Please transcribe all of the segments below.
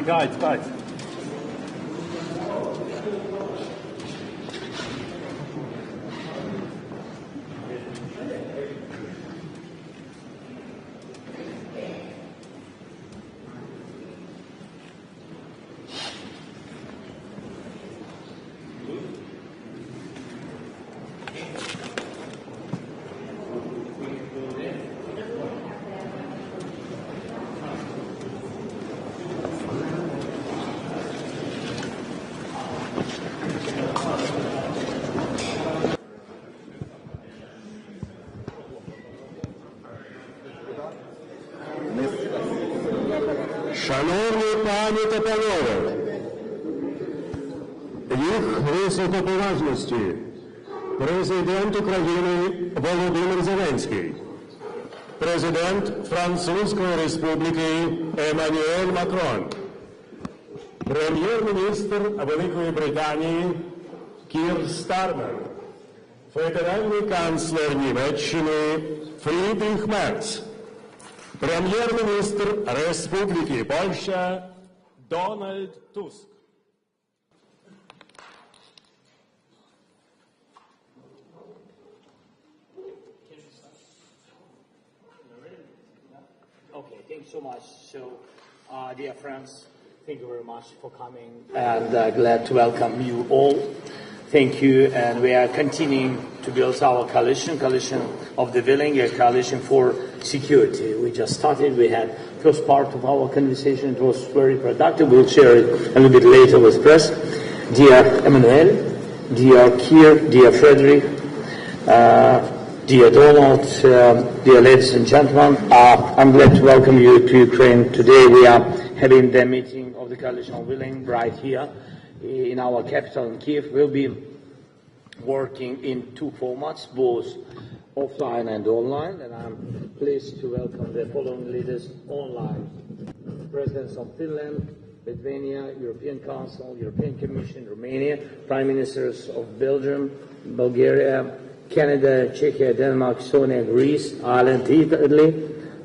Guide. Шановні пані та панове, їх високоповажності президент України Володимир Зеленський, президент Французької Республіки Еммануель Макрон, прем'єр-міністр Великої Британії Кір Стармер, федеральний канцлер Німеччини Фрідріх Мерц, прем'єр-міністр Республіки Польща Дональд Туск. Okay, thanks so much. So, dear friends, thank you very much for coming and glad to welcome you all. Thank you, and we are continuing to build our coalition of the willing, a coalition for security. We just started, we had first part of our conversation, it was very productive, we'll share it a little bit later with press. Dear Emmanuel, dear Keir, dear Frederick, dear Donald, dear ladies and gentlemen, I'm glad to welcome you to Ukraine. Today we are having the meeting of the Coalition of Willing right here in our capital in Kiev. We'll be working in two formats, both offline and online, and I'm pleased to welcome the following leaders online. Presidents of Finland, Lithuania, European Council, European Commission, Romania, Prime Ministers of Belgium, Bulgaria, Canada, Czechia, Denmark, Estonia, Greece, Ireland, Italy,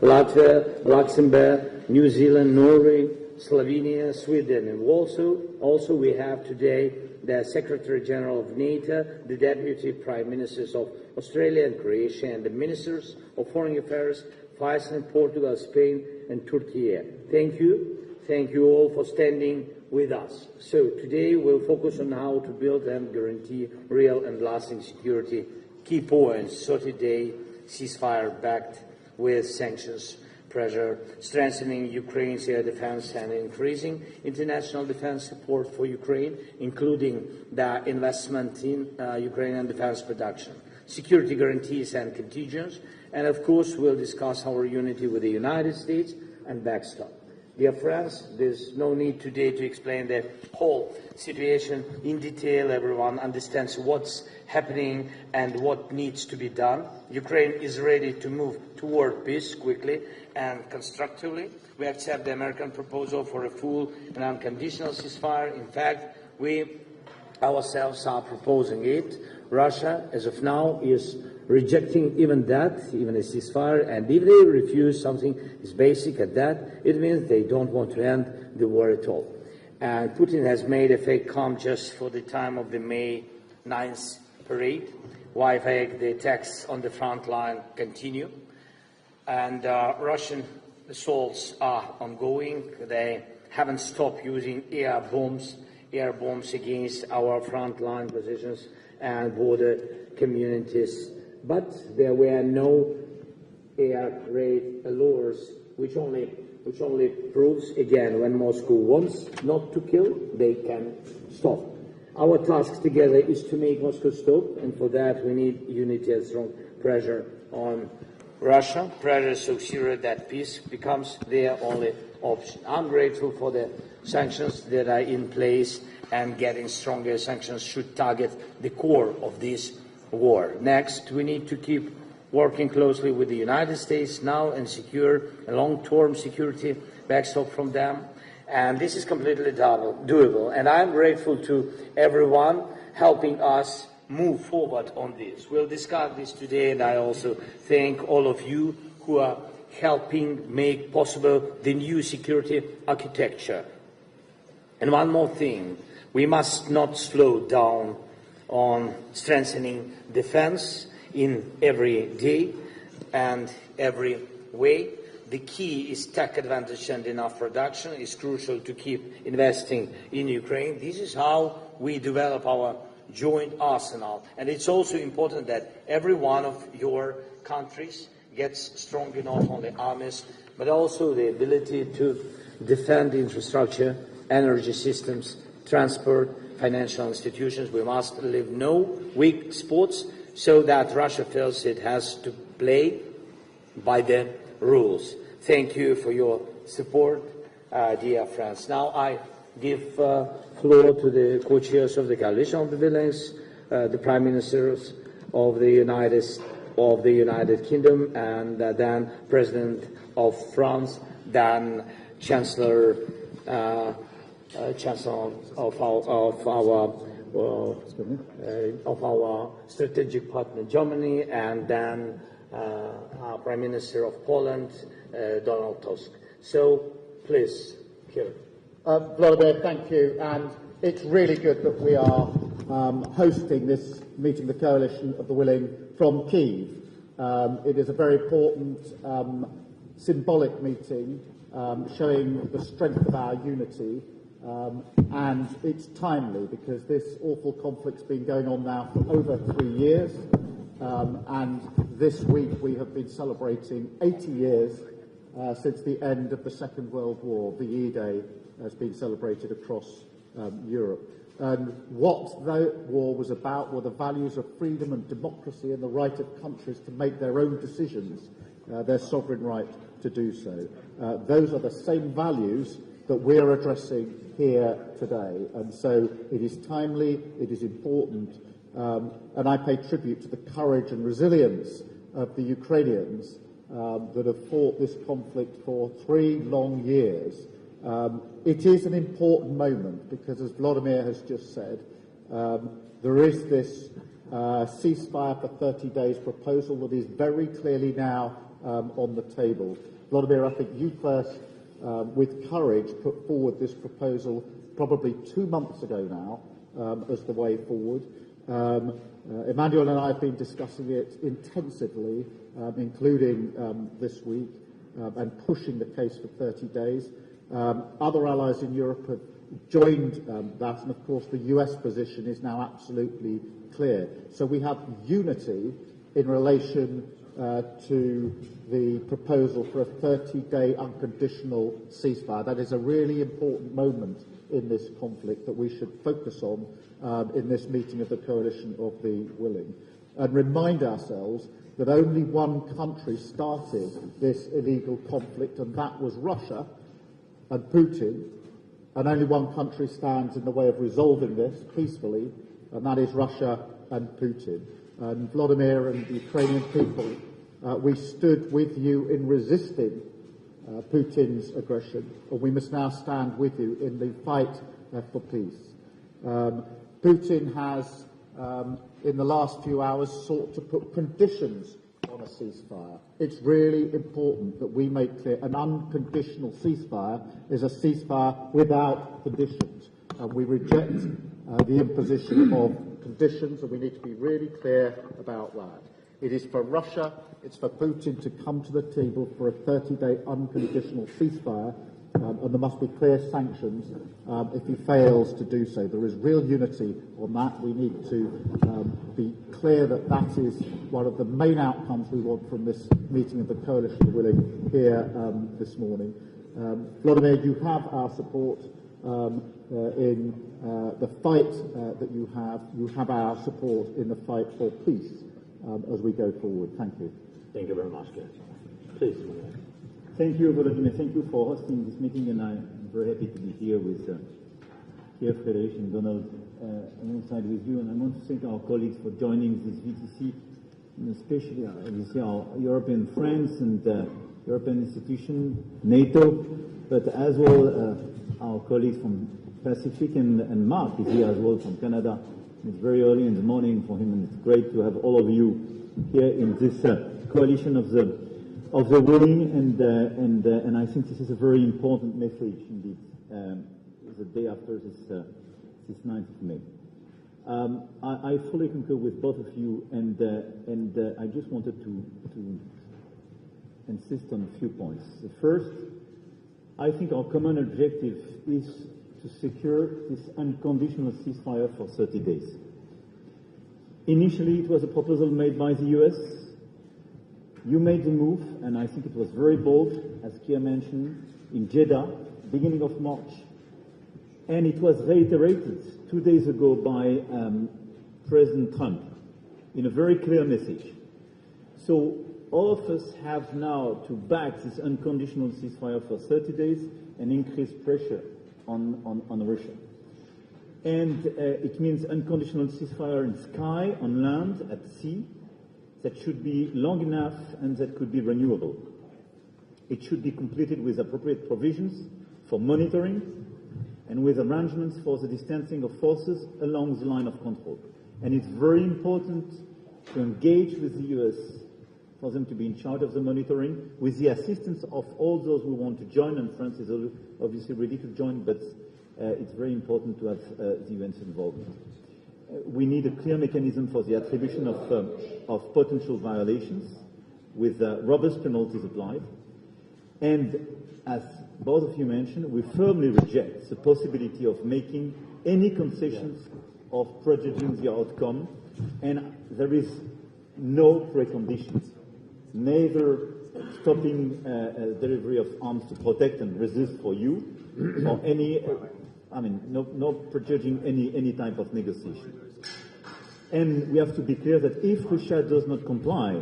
Latvia, Luxembourg, New Zealand, Norway, Slovenia, Sweden, and also we have today the Secretary General of NATO, the Deputy Prime Ministers of Australia and Croatia, and the Ministers of Foreign Affairs, Iceland, Portugal, Spain, and Turkey. Thank you all for standing with us. So today we'll focus on how to build and guarantee real and lasting security. Key points: 30-day ceasefire backed with sanctions, pressure, strengthening Ukraine's air defense and increasing international defense support for Ukraine, including the investment in Ukrainian defense production, security guarantees and contingents, and of course we'll discuss our unity with the United States and backstop. Dear friends, there's no need today to explain the whole situation in detail. Everyone understands what's happening and what needs to be done. Ukraine is ready to move toward peace quickly and constructively. We accept the American proposal for a full and unconditional ceasefire. In fact, we ourselves are proposing it. Russia, as of now, is rejecting even a ceasefire, and if they refuse something as basic as that, it means they don't want to end the war at all. And Putin has made a fake calm just for the time of the May 9th parade, while the attacks on the front line continue. And Russian assaults are ongoing. They haven't stopped using air bombs against our front-line positions and border communities. But there were no air raid allures, which only proves, again, when Moscow wants not to kill, they can stop. Our task together is to make Moscow stop, and for that we need unity and strong pressure on Russia, pressure so serious that peace becomes their only option. I'm grateful for the sanctions that are in place, and getting stronger sanctions should target the core of this war. Next, we need to keep working closely with the United States now and secure a long-term security backstop from them. And this is completely doable. And I'm grateful to everyone helping us move forward on this. We'll discuss this today, and I also thank all of you who are helping make possible the new security architecture. And one more thing, we must not slow down on strengthening defense in every day and every way. The key is tech advantage and enough production. It's crucial to keep investing in Ukraine. This is how we develop our joint arsenal. And it's also important that every one of your countries gets stronger, not only armies, but also the ability to defend infrastructure, energy systems, transport, financial institutions. We must leave no weak spots so that Russia feels it has to play by the rules. Thank you for your support, dear friends. Now I give floor to the co-chairs of the coalition of the Willings, the Prime Ministers of the United Kingdom, and then President of France, then Chancellor of our strategic partner Germany, and then our Prime Minister of Poland, Donald Tusk. So, please, Kieran. Vladimir, thank you. And it's really good that we are hosting this meeting, the Coalition of the Willing, from Kyiv. It is a very important symbolic meeting showing the strength of our unity. And it's timely because this awful conflict's been going on now for over 3 years. And this week we have been celebrating 80 years since the end of the Second World War. The E-Day has been celebrated across Europe. And what that war was about were the values of freedom and democracy and the right of countries to make their own decisions, their sovereign right to do so. Those are the same values that we're addressing here today. And so it is timely, it is important, and I pay tribute to the courage and resilience of the Ukrainians that have fought this conflict for 3 long years. It is an important moment because, as Vladimir has just said, there is this ceasefire for 30 days proposal that is very clearly now on the table. Vladimir, I think you first, with courage, put forward this proposal probably 2 months ago now as the way forward. Emmanuel and I have been discussing it intensively, including this week, and pushing the case for 30 days. Other allies in Europe have joined that, and of course the US position is now absolutely clear. So we have unity in relation to the proposal for a 30-day unconditional ceasefire. That is a really important moment in this conflict that we should focus on in this meeting of the Coalition of the Willing, and remind ourselves that only one country started this illegal conflict, and that was Russia and Putin, and only one country stands in the way of resolving this peacefully, and that is Russia and Putin. And Vladimir and the Ukrainian people, we stood with you in resisting Putin's aggression, and we must now stand with you in the fight for peace. Putin has, in the last few hours, sought to put conditions on a ceasefire. It's really important that we make clear an unconditional ceasefire is a ceasefire without conditions, and we reject the imposition of conditions, and we need to be really clear about that. It is for Russia, it's for Putin to come to the table for a 30-day unconditional ceasefire, and there must be clear sanctions if he fails to do so. There is real unity on that. We need to be clear that that is one of the main outcomes we want from this meeting of the Coalition of the Willing here this morning. Vladimir, you have our support in the fight that you have. You have our support in the fight for peace as we go forward. Thank you. Thank you very much. Please. Thank you, Vladimir. Thank you for hosting this meeting, and I'm very happy to be here with Kiev Federation, Donald, alongside with you. And I want to thank our colleagues for joining this VTC, and especially our European friends and European institution, NATO, but as well our colleagues from Pacific, and Mark is here as well from Canada. It's very early in the morning for him, and it's great to have all of you here in this coalition of the Willing, and I think this is a very important message indeed. the day after this 9th of May. I fully concur with both of you, and I just wanted to insist on a few points. The first, I think our common objective is to secure this unconditional ceasefire for 30 days. Initially, it was a proposal made by the US. You made the move, and I think it was very bold, as Keir mentioned, in Jeddah, beginning of March. And it was reiterated 2 days ago by President Trump in a very clear message. So all of us have now to back this unconditional ceasefire for 30 days and increase pressure on Russia. And it means unconditional ceasefire in sky, on land, at sea, that should be long enough and that could be renewable. It should be completed with appropriate provisions for monitoring and with arrangements for the distancing of forces along the line of control. And it's very important to engage with the US for them to be in charge of the monitoring, with the assistance of all those who want to join, and France is obviously ready to join, but it's very important to have the UN's involvement. We need a clear mechanism for the attribution of potential violations with robust penalties applied. And as both of you mentioned, we firmly reject the possibility of making any concessions of prejudging the outcome, and there is no preconditions, neither stopping delivery of arms to protect and resist for you, or any, no prejudging any type of negotiation. And we have to be clear that if Russia does not comply,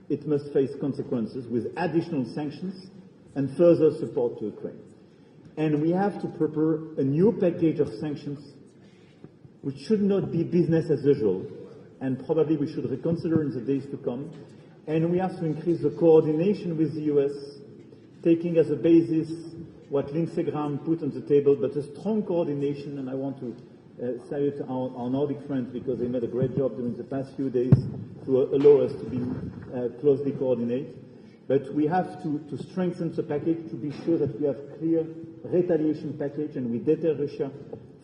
it must face consequences with additional sanctions and further support to Ukraine. And we have to prepare a new package of sanctions which should not be business as usual, and probably we should reconsider in the days to come. And we have to increase the coordination with the US, taking as a basis what Lindsey Graham put on the table, but a strong coordination, and I want to salute our Nordic friends because they made a great job during the past few days to allow us to be closely coordinated. But we have to strengthen the package to be sure that we have clear retaliation package and we deter Russia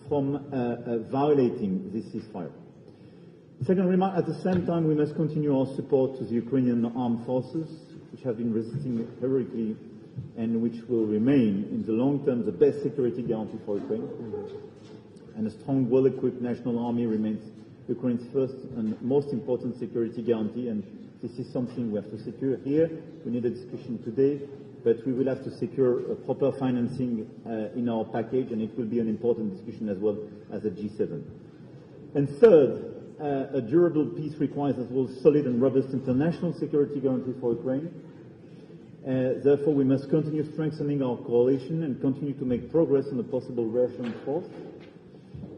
from violating this ceasefire. Second remark, at the same time, we must continue our support to the Ukrainian armed forces, which have been resisting heroically and which will remain, in the long term, the best security guarantee for Ukraine. And a strong, well-equipped national army remains Ukraine's first and most important security guarantee, and this is something we have to secure here. We need a discussion today, but we will have to secure a proper financing in our package, and it will be an important discussion as well as a G7. And third, a durable peace requires as well solid and robust international security guarantee for Ukraine. Therefore, we must continue strengthening our coalition and continue to make progress on a possible Russian force.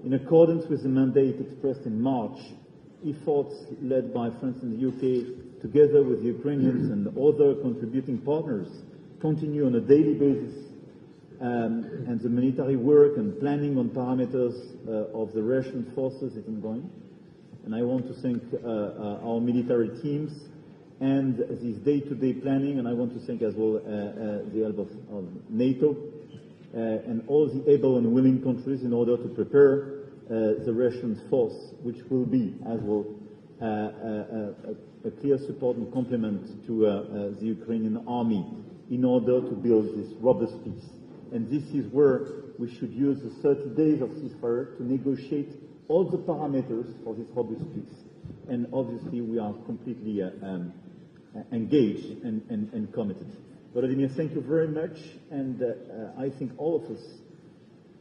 In accordance with the mandate expressed in March, efforts led by France and the UK, together with the Ukrainians and other contributing partners, continue on a daily basis, and the military work and planning on parameters of the Russian forces is ongoing. And I want to thank our military teams and this day-to-day planning, and I want to thank as well the help of NATO and all the able and willing countries in order to prepare the Russian force, which will be as well a clear support and complement to the Ukrainian army in order to build this robust peace. And this is where we should use the 30 days of ceasefire to negotiate all the parameters for this robust peace. And obviously we are completely engaged and committed. Volodymyr, thank you very much, and I think all of us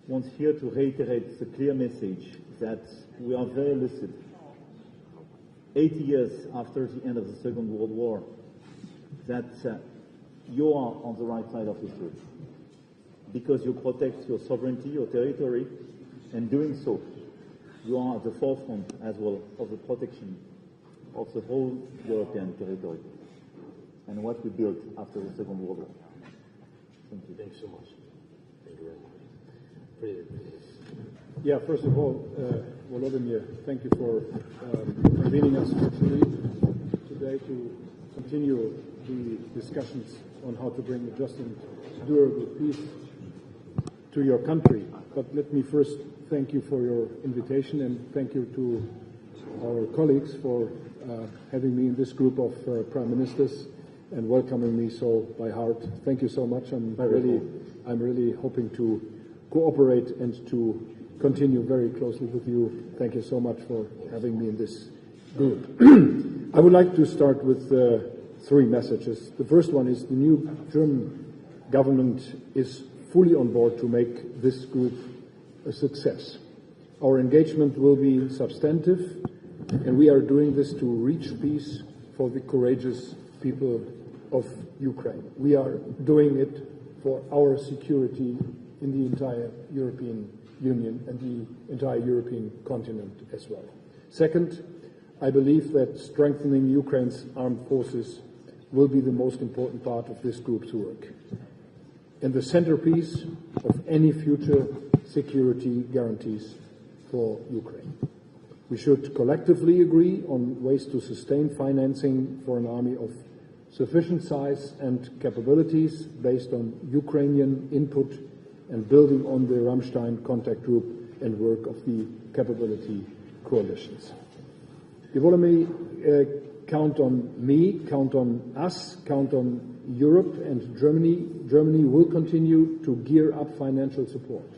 want here to reiterate the clear message that we are very lucid. 80 years after the end of the Second World War, that you are on the right side of history because you protect your sovereignty, your territory, and doing so, you are at the forefront as well of the protection of the whole European territory and what we built after the Second World War. Thank you. Thanks so much. Thank you very much. Yeah, first of all, Volodymyr, thank you for convening us virtually today to continue the discussions on how to bring a just and durable peace to your country. But let me first thank you for your invitation, and thank you to our colleagues for having me in this group of prime ministers and welcoming me so by heart. Thank you so much. I'm really hoping to cooperate and to continue very closely with you. Thank you so much for having me in this group. I would like to start with three messages. The first one is the new German government is fully on board to make this group a success. Our engagement will be substantive, and we are doing this to reach peace for the courageous people of Ukraine. We are doing it for our security in the entire European Union and the entire European continent as well. Second, I believe that strengthening Ukraine's armed forces will be the most important part of this group's work and the centerpiece of any future security guarantees for Ukraine. We should collectively agree on ways to sustain financing for an army of sufficient size and capabilities based on Ukrainian input and building on the Ramstein contact group and work of the capability coalitions. You want me count on me, count on us, count on Europe and Germany. Germany will continue to gear up financial support.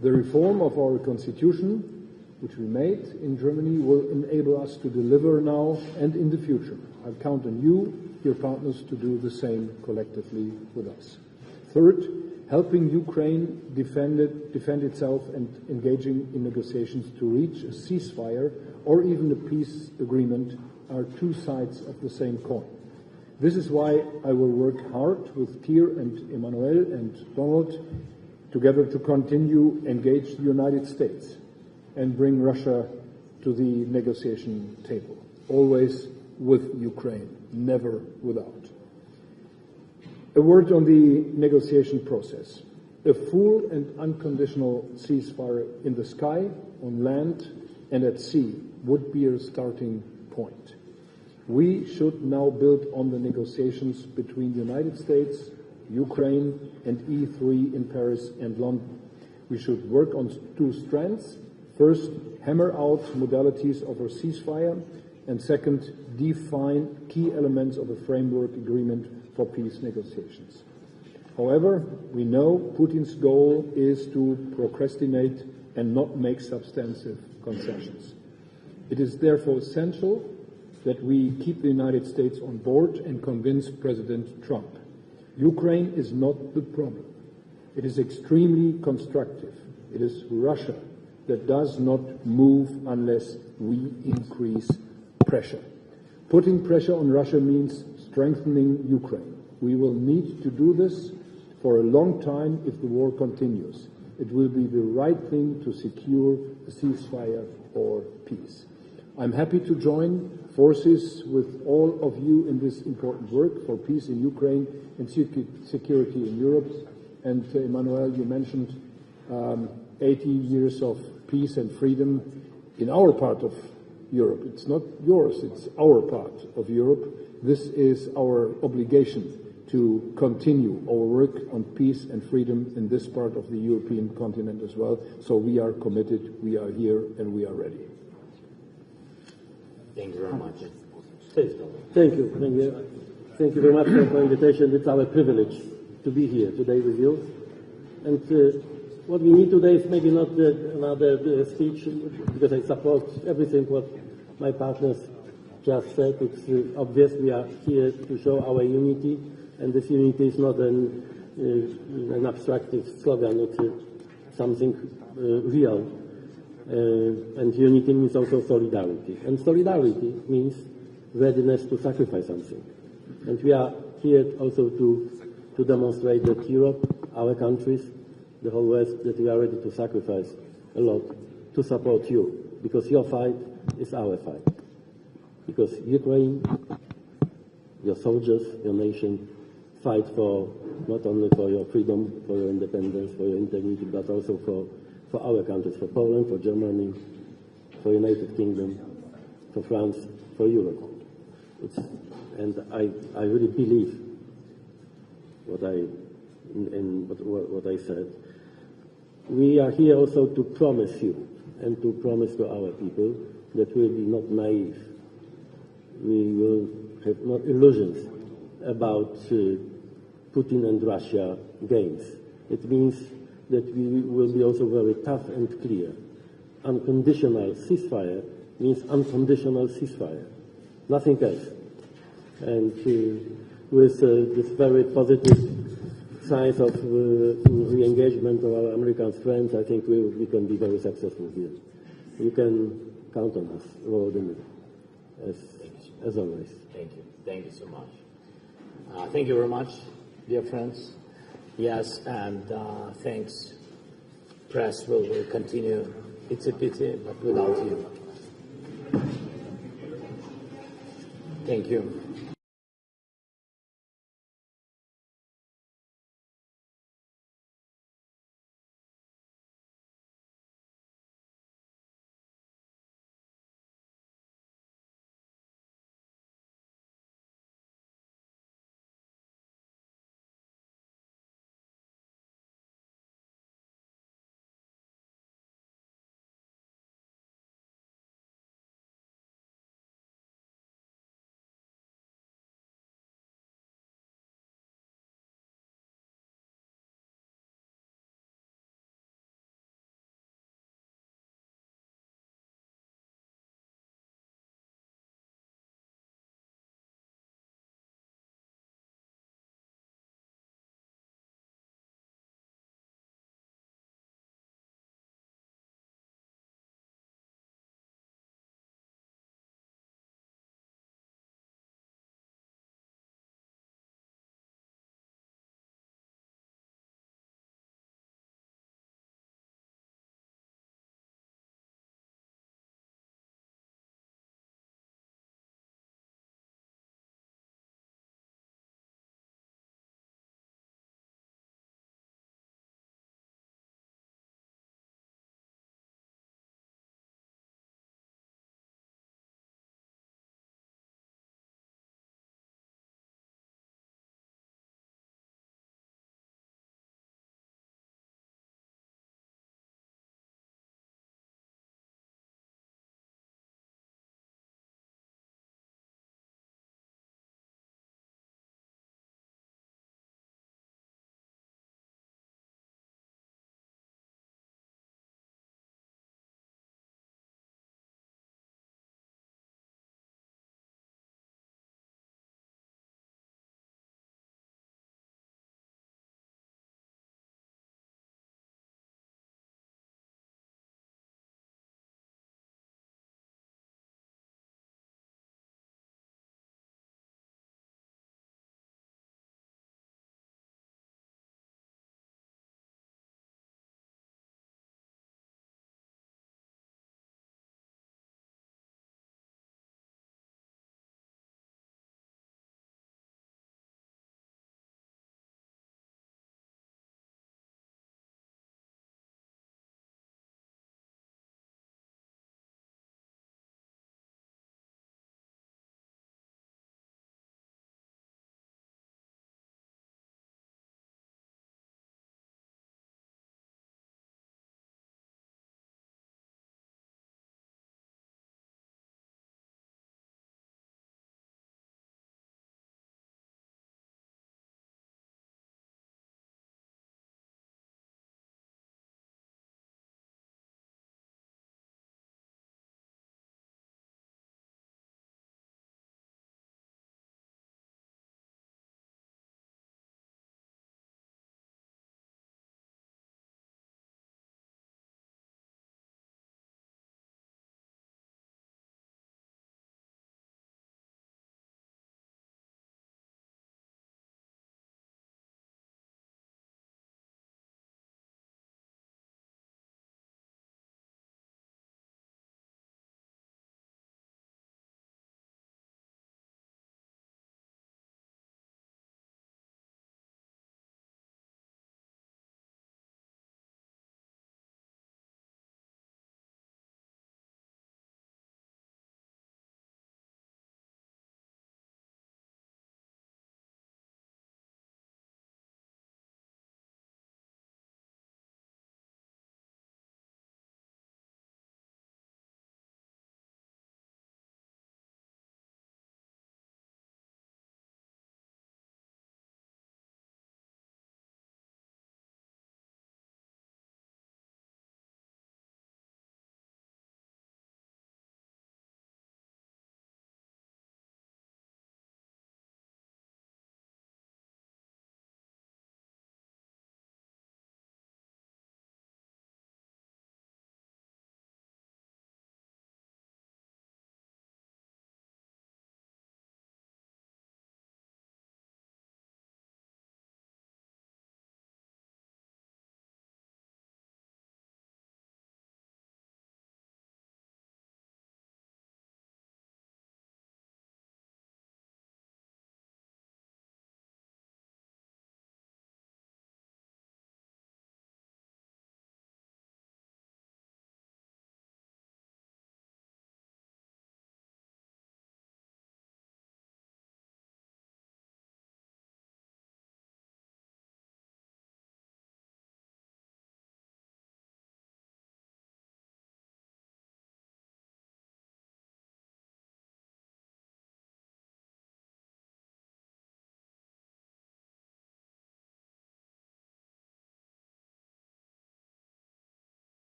The reform of our constitution, which we made in Germany, will enable us to deliver now and in the future. I count on you, your partners, to do the same collectively with us. Third, helping Ukraine defend itself and engaging in negotiations to reach a ceasefire or even a peace agreement are two sides of the same coin. This is why I will work hard with Keir and Emmanuel and Donald together to continue engage the United States and bring Russia to the negotiation table, always with Ukraine, never without. A word on the negotiation process. A full and unconditional ceasefire in the sky, on land, and at sea would be a starting point. We should now build on the negotiations between the United States, Ukraine, and E3 in Paris and London. We should work on two strands. First, hammer out modalities of a ceasefire, and second, define key elements of a framework agreement for peace negotiations. However, we know Putin's goal is to procrastinate and not make substantive concessions. It is therefore essential that we keep the United States on board and convince President Trump. Ukraine is not the problem. It is extremely constructive. It is Russia that does not move unless we increase pressure. Putting pressure on Russia means strengthening Ukraine. We will need to do this for a long time if the war continues. It will be the right thing to secure a ceasefire or peace. I'm happy to join forces with all of you in this important work for peace in Ukraine and security in Europe. And Emmanuel, you mentioned 80 years of peace and freedom in our part of Europe. It's not yours, it's our part of Europe. This is our obligation to continue our work on peace and freedom in this part of the European continent as well. So we are committed, we are here, and we are ready. Thank you very much. Thank you. Thank you very much for the invitation. It's our privilege to be here today with you. And what we need today is maybe not another speech, because I support everything what my partners just said. It's obvious we are here to show our unity, and this unity is not an abstractive slogan, it's something real. And unity means also solidarity. And solidarity means readiness to sacrifice something. And we are here also to demonstrate that Europe, our countries, the whole West, that we are ready to sacrifice a lot to support you. Because your fight is our fight. Because Ukraine, your soldiers, your nation, fight for not only for your freedom, for your independence, for your integrity, but also for our countries, for Poland, for Germany, for United Kingdom, for France, for Europe. And I really believe what I in what I said. We are here also to promise you and to promise to our people that we will be not naive. We will have not illusions about Putin and Russia games. It means that we will be also very tough and clear. Unconditional ceasefire means unconditional ceasefire, nothing else. And with this very positive signs of re-engagement of our American friends, I think we can be very successful here. You can count on us, Volodymyr, as always. Thank you. Thank you so much. Thank you very much, dear friends. Yes, and thanks. Press will continue. It's a pity, but without you. Thank you.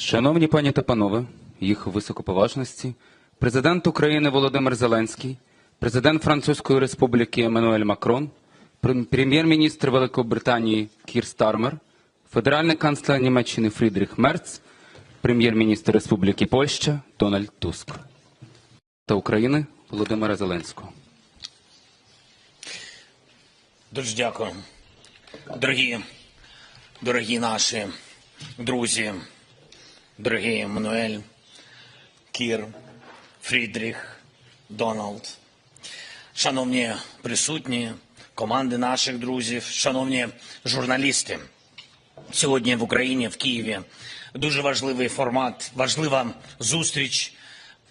Шановні пані та панове, їх високоповажності, президент України Володимир Зеленський, президент Французької Республіки Еммануель Макрон, прем'єр-міністр Великобританії Кір Стармер, федеральний канцлер Німеччини Фрідріх Мерц, прем'єр-міністр Республіки Польща Дональд Туск та України Володимира Зеленського. Дуже дякую. Дорогі наші друзі, дорогий Еммануель, Кір, Фрідріх, Дональд, шановні присутні, команди наших друзів, шановні журналісти. Сьогодні в Україні, в Києві, дуже важливий формат, важлива зустріч,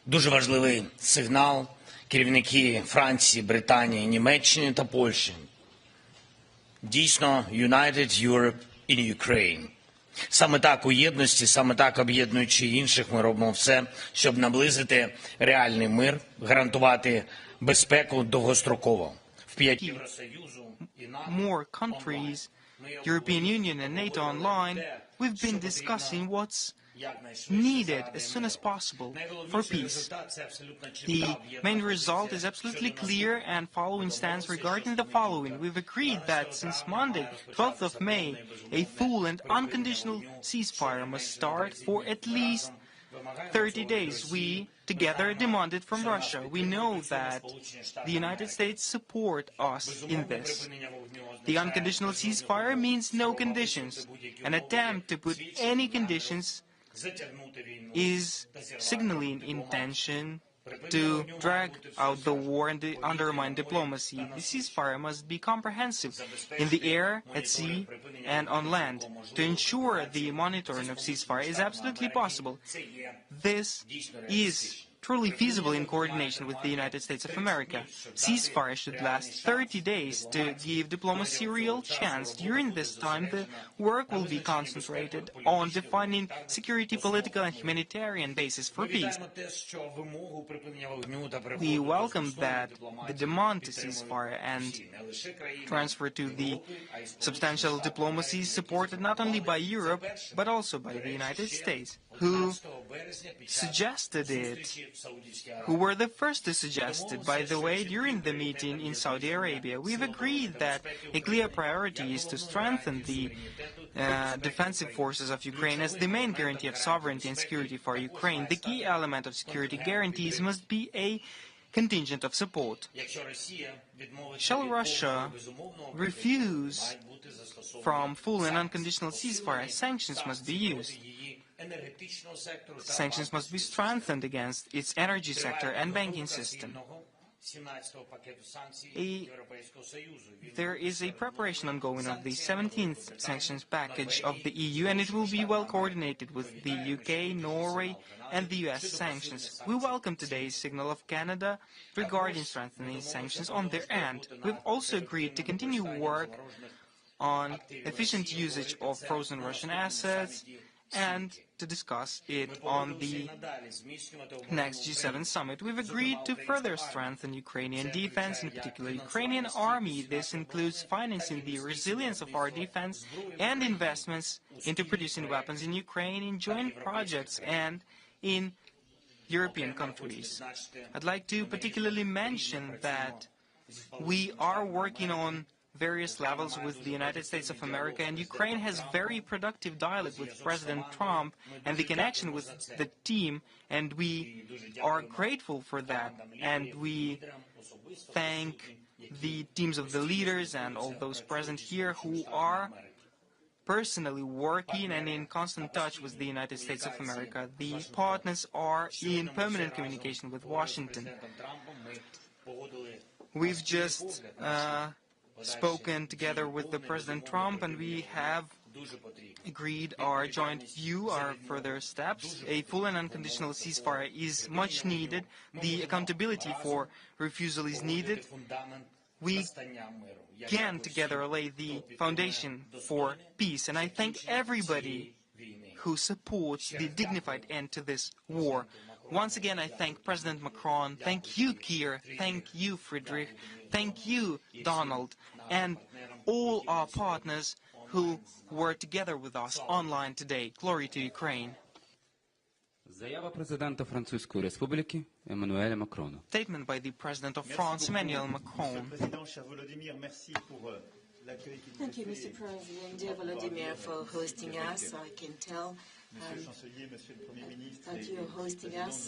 дуже важливий сигнал. Керівники Франції, Британії, Німеччини та Польщі. Дійсно, United Europe in Ukraine. Саме так у єдності, саме так об'єднуючи інших, ми робимо все, щоб наблизити реальний мир, гарантувати безпеку довгостроково. В 5 Євросоюзу і НАТО, more countries, European Union and NATO online, we've been discussing what's needed as soon as possible for peace. The main result is absolutely clear and following stands regarding the following. We've agreed that since Monday, 12th of May, a full and unconditional ceasefire must start for at least 30 days. We together demanded from Russia. We know that the United States support us in this. The unconditional ceasefire means no conditions. An attempt to put any conditions is signaling intention to drag out the war and undermine diplomacy. The ceasefire must be comprehensive in the air, at sea, and on land. To ensure the monitoring of ceasefire is absolutely possible. This is truly feasible in coordination with the United States of America. Ceasefire should last 30 days to give diplomacy a real chance. During this time, the work will be concentrated on defining security, political, and humanitarian basis for peace. We welcome that the demand to ceasefire and transfer to the substantial diplomacy is supported not only by Europe, but also by the United States, who suggested it, who were the first to suggest it, by the way, during the meeting in Saudi Arabia. We've agreed that a clear priority is to strengthen the defensive forces of Ukraine as the main guarantee of sovereignty and security for Ukraine. The key element of security guarantees must be a contingent of support. Shall Russia refuse from full and unconditional ceasefire, sanctions must be used. Sanctions must be strengthened against its energy sector and banking system. There is a preparation ongoing of the 17th sanctions package of the EU, and it will be well coordinated with the UK, Norway, and the US sanctions. We welcome today's signal of Canada regarding strengthening sanctions on their end. We've also agreed to continue work on efficient usage of frozen Russian assets and to discuss it on the next G7 summit. We've agreed to further strengthen Ukrainian defense, in particular Ukrainian army. This includes financing the resilience of our defense and investments into producing weapons in Ukraine, in joint projects, and in European countries. I'd like to particularly mention that we are working on various levels with the United States of America, and Ukraine has very productive dialogue with President Trump and the connection with the team, and we are grateful for that, and we thank the teams of the leaders and all those present here who are personally working and in constant touch with the United States of America. The partners are in permanent communication with Washington. We've just spoken together with the President Trump, and we have agreed our joint view, our further steps. A full and unconditional ceasefire is much needed. The accountability for refusal is needed. We can together lay the foundation for peace, and I thank everybody who supports the dignified end to this war. Once again, I thank President Macron, thank you, Keir, thank you, Friedrich, thank you, Donald, and all our partners who were together with us online today. Glory to Ukraine. Заява президента Французької Республіки Еммануеля Макрона. Statement by the President of France, Emmanuel Macron. Thank you, Mr. President. Dear Volodymyr, for hosting us. I can tell that you're hosting us.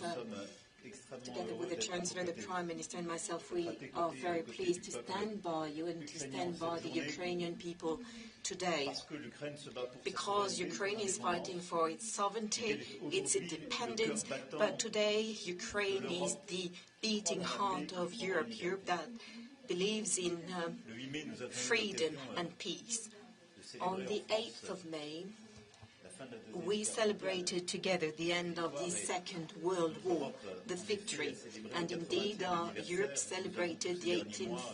Together with the Chancellor, the Prime Minister and myself, we are very pleased to stand by you and to stand by the Ukrainian people today. Because Ukraine is fighting for its sovereignty, its independence, but today Ukraine is the beating heart of Europe, Europe that believes in freedom and peace. On the 8th of May, we celebrated together the end of the Second World War, the victory, and indeed Europe celebrated the 18th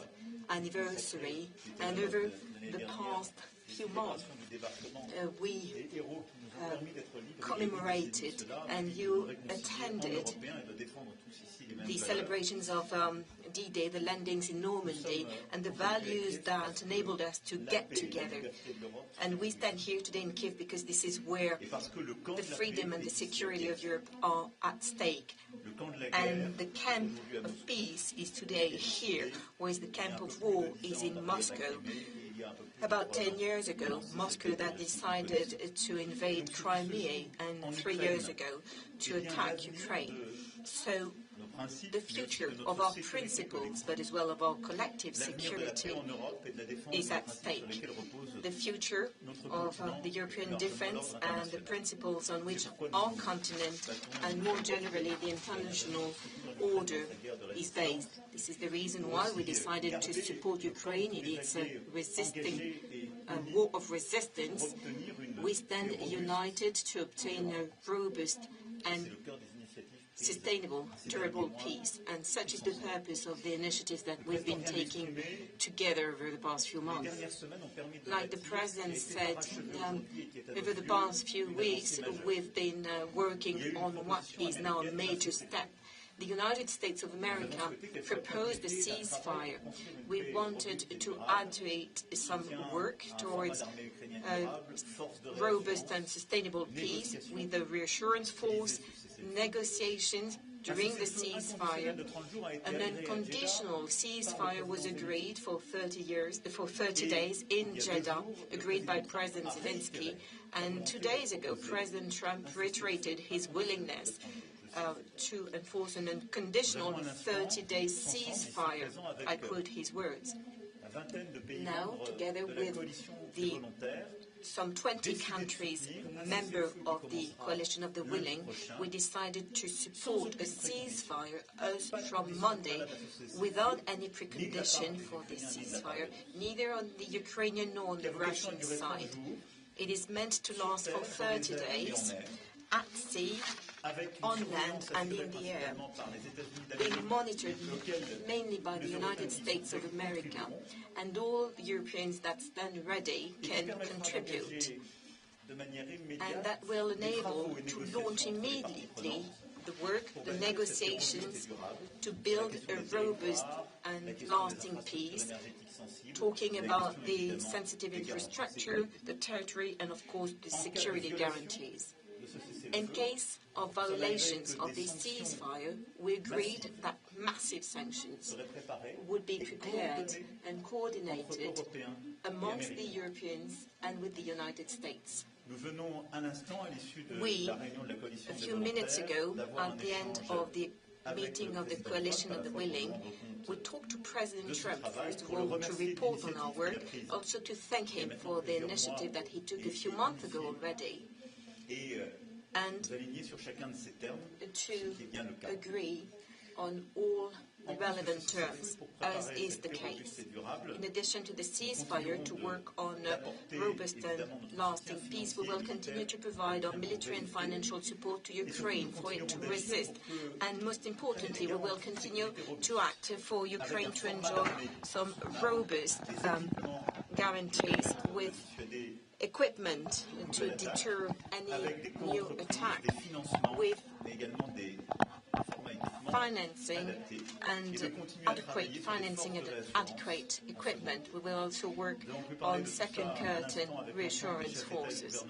anniversary, and over the past few months we commemorated and you attended the celebrations of D-Day, the landings in Normandy, and the values that enabled us to get together. And we stand here today in Kiev because this is where the freedom and the security of Europe are at stake. And the camp of peace is today here, whereas the camp of war is in Moscow. About 10 years ago, Moscow that decided to invade Crimea, and 3 years ago to attack Ukraine. So the future of our principles, but as well of our collective security, is at stake. The future of the European defense and the principles on which our continent and more generally the international order is based. This is the reason why we decided to support Ukraine in its war of resistance. We stand united to obtain a robust and sustainable, durable peace. And such is the purpose of the initiatives that we've been taking together over the past few months. Like the President said, over the past few weeks, we've been working on what is now a major step. The United States of America proposed a ceasefire. We wanted to add to it some work towards robust and sustainable peace with the reassurance force, negotiations during the ceasefire. An unconditional ceasefire was agreed for 30 days in Jeddah, agreed by President Zelensky. And 2 days ago, President Trump reiterated his willingness to enforce an unconditional 30-day ceasefire. I quote his words. Now, together with some 20 countries, member of the Coalition of the Willing, we decided to support a ceasefire as from Monday without any precondition for this ceasefire, neither on the Ukrainian nor on the Russian side. It is meant to last for 30 days at sea, on land and in the air, being monitored mainly by the United States of America, and all Europeans that stand ready can contribute. And that will enable to launch immediately the work, the negotiations to build a robust and lasting peace, talking about the sensitive infrastructure, the territory, and of course the security guarantees. In case of violations of this ceasefire, we agreed that massive sanctions would be prepared and coordinated amongst the Europeans and with the United States. We, a few minutes ago, at the end of the meeting of the Coalition of the Willing, we talked to President Trump, first of all, to report on our work, also to thank him for the initiative that he took a few months ago already, and to agree on all the relevant terms, as is the case. In addition to the ceasefire, to work on robust and lasting peace, we will continue to provide our military and financial support to Ukraine for it to resist. And most importantly, we will continue to act for Ukraine to enjoy some robust guarantees with equipment to deter any new attack, with financing and adequate financing and adequate equipment. We will also work on second curtain reassurance forces.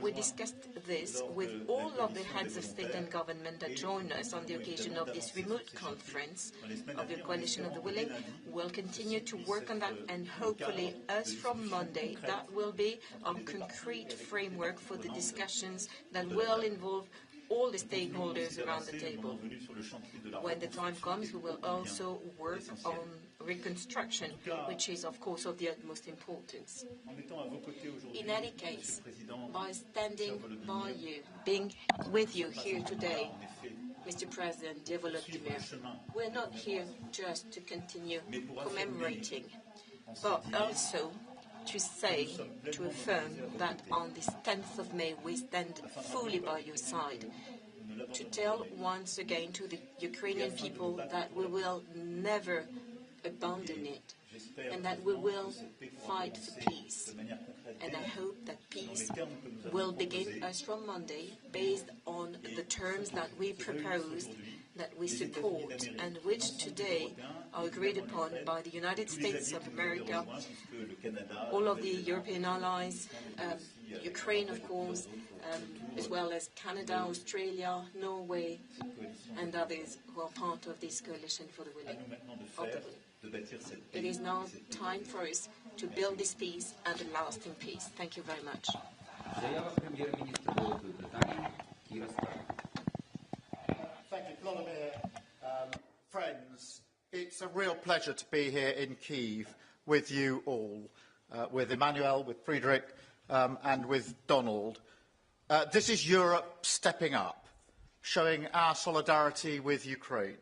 We discussed this with all of the heads of state and government that joined us on the occasion of this remote conference of the Coalition of the Willing. We'll continue to work on that, and hopefully, as from Monday, that will be a concrete framework for the discussions that will involve all the stakeholders around the table. When the time comes, we will also work on reconstruction, which is, of course, of the utmost importance. In any case, by standing by you, being with you here today, Mr. President, dear Volodymyr, we're not here just to continue commemorating, but also to say, to affirm that on this 10th of May we stand fully by your side, to tell once again to the Ukrainian people that we will never abandon it, and that we will fight for peace. And I hope that peace will begin as from Monday, based on the terms that we proposed, that we support, and which today are agreed upon by the United States of America, all of the European allies, Ukraine, of course, as well as Canada, Australia, Norway, and others who are part of this coalition for the willing. It is now time for us to build this peace and a lasting peace. Thank you very much. Thank you, Volodymyr. Friends, it's a real pleasure to be here in Kyiv with you all, with Emmanuel, with Friedrich, and with Donald. This is Europe stepping up, showing our solidarity with Ukraine,